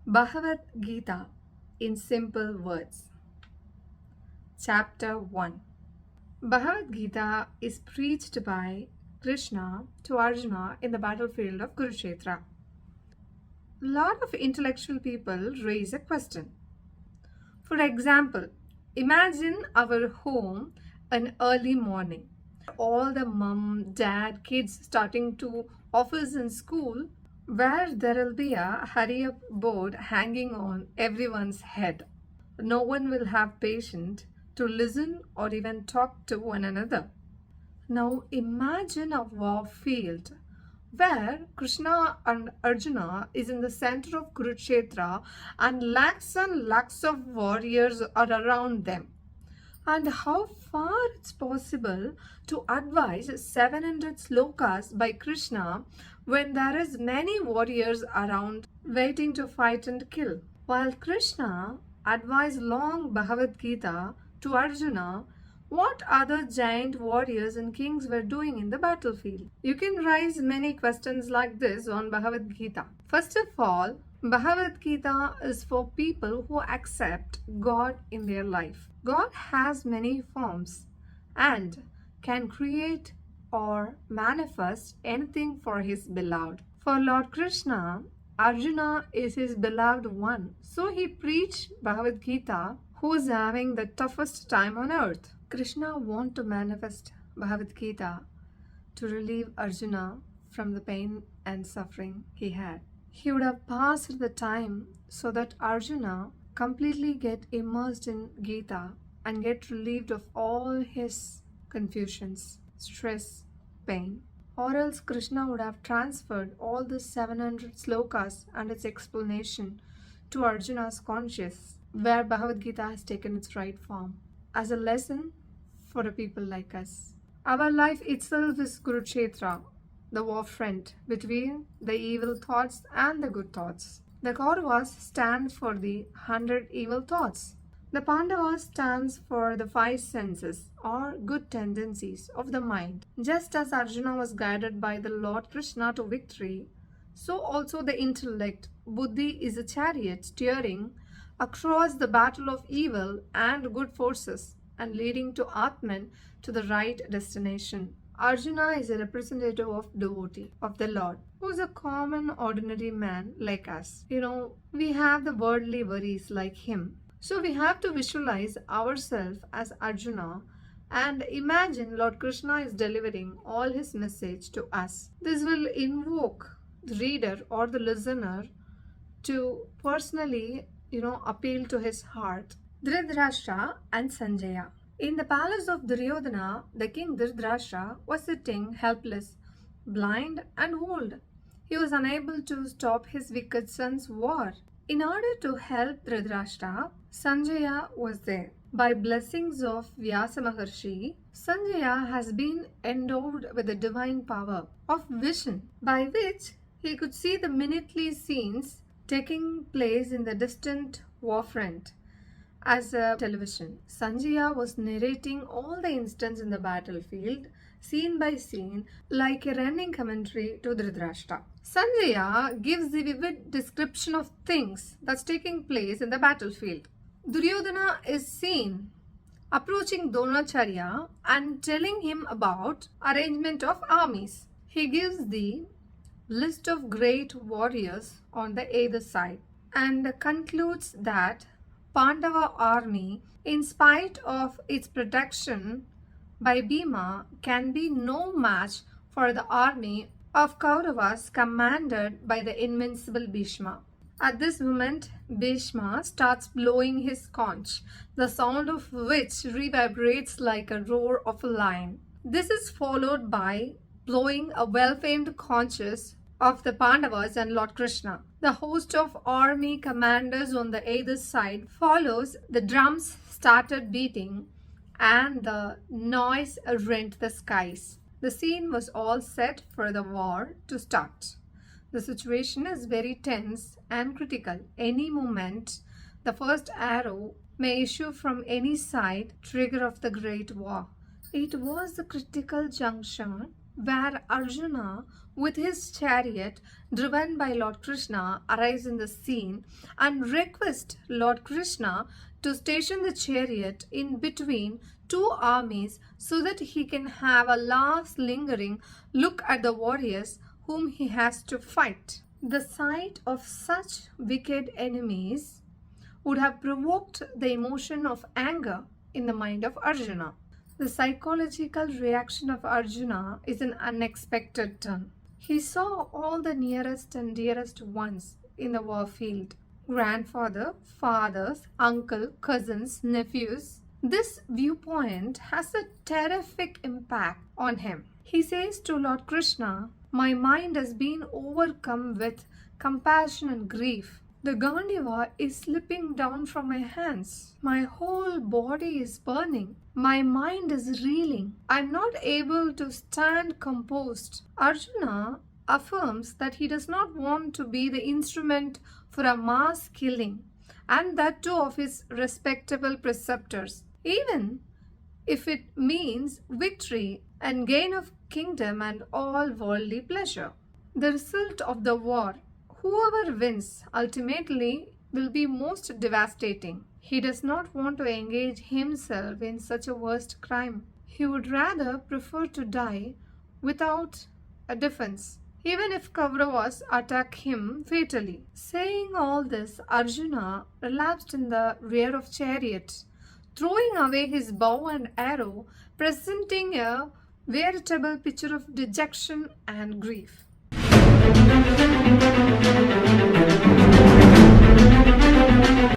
Bagavath Geetha in simple words. Chapter 1. Bagavath Geetha is preached by Krishna to Arjuna in the battlefield of Kurukshetra. A lot of intellectual people raise a question. For example, imagine our home an early morning. All the mom, dad, kids starting to office and school, where there will be a hurry up board hanging on everyone's head. No one will have patience to listen or even talk to one another. Now imagine a war field where Krishna and Arjuna is in the center of Kurukshetra and lakhs of warriors are around them. And how far it's possible to advise 700 slokas by Krishna when there is many warriors around waiting to fight and kill. While Krishna advised long Bhagavad Gita to Arjuna, what other giant warriors and kings were doing in the battlefield? You can raise many questions like this on Bhagavad Gita. First of all, Bhagavad Gita is for people who accept God in their life. God has many forms and can create or manifest anything for his beloved. For Lord Krishna, Arjuna is his beloved one. So he preached Bhagavad Gita, who is having the toughest time on earth. Krishna wanted to manifest Bhagavad Gita to relieve Arjuna from the pain and suffering he had. He would have passed the time so that Arjuna completely get immersed in Gita and get relieved of all his confusions, stress, pain. Or else Krishna would have transferred all the 700 slokas and its explanation to Arjuna's conscious, where Bhagavad Gita has taken its right form, as a lesson for a people like us. Our life itself is Kurukshetra, the war front between the evil thoughts and the good thoughts. The Kauravas stand for the 100 evil thoughts. The Pandavas stands for the 5 senses or good tendencies of the mind. Just as Arjuna was guided by the Lord Krishna to victory, so also the intellect, Buddhi, is a chariot steering across the battle of evil and good forces and leading to Atman to the right destination. Arjuna is a representative of devotee of the Lord, who is a common ordinary man like us. We have the worldly worries like him. So we have to visualize ourselves as Arjuna and imagine Lord Krishna is delivering all his message to us. This will invoke the reader or the listener to personally, appeal to his heart. Dhritarashtra and Sanjaya. In the palace of Duryodhana, the king Dhritarashtra was sitting helpless, blind and old. He was unable to stop his wicked son's war. In order to help Dhritarashtra, Sanjaya was there. By blessings of Vyasa Maharshi, Sanjaya has been endowed with the divine power of vision, by which he could see the minutely scenes taking place in the distant war front as a television. Sanjaya was narrating all the incidents in the battlefield, scene by scene, like a running commentary to Dhritarashtra. Sanjaya gives the vivid description of things that's taking place in the battlefield. Duryodhana is seen approaching Dronacharya and telling him about arrangement of armies. He gives the list of great warriors on the either side and concludes that Pandava army, in spite of its protection by Bhima, can be no match for the army of Kauravas commanded by the invincible Bhishma. At this moment, Bhishma starts blowing his conch, the sound of which reverberates like a roar of a lion. This is followed by blowing a well-famed conches of the Pandavas and Lord Krishna. The host of army commanders on the either side follows. The drums started beating and the noise rent the skies. The scene was all set for the war to start. The situation is very tense and critical. Any moment, the first arrow may issue from any side, trigger of the great war. It was the critical junction where Arjuna with his chariot driven by Lord Krishna, arrives in the scene and requests Lord Krishna to station the chariot in between two armies so that he can have a last lingering look at the warriors whom he has to fight. The sight of such wicked enemies would have provoked the emotion of anger in the mind of Arjuna. The psychological reaction of Arjuna is an unexpected turn. He saw all the nearest and dearest ones in the war field. Grandfather, fathers, uncle, cousins, nephews. This viewpoint has a terrific impact on him. He says to Lord Krishna, "My mind has been overcome with compassion and grief. The Gandiva is slipping down from my hands. My whole body is burning. My mind is reeling. I am not able to stand composed." Arjuna affirms that he does not want to be the instrument for a mass killing, and that too of his respectable preceptors, even if it means victory and gain of kingdom and all worldly pleasure. The result of the war, whoever wins ultimately, will be most devastating. He does not want to engage himself in such a worst crime. He would rather prefer to die without a defense, even if Kauravas attack him fatally. Saying all this, Arjuna relapsed in the rear of chariot, throwing away his bow and arrow, presenting a veritable picture of dejection and grief.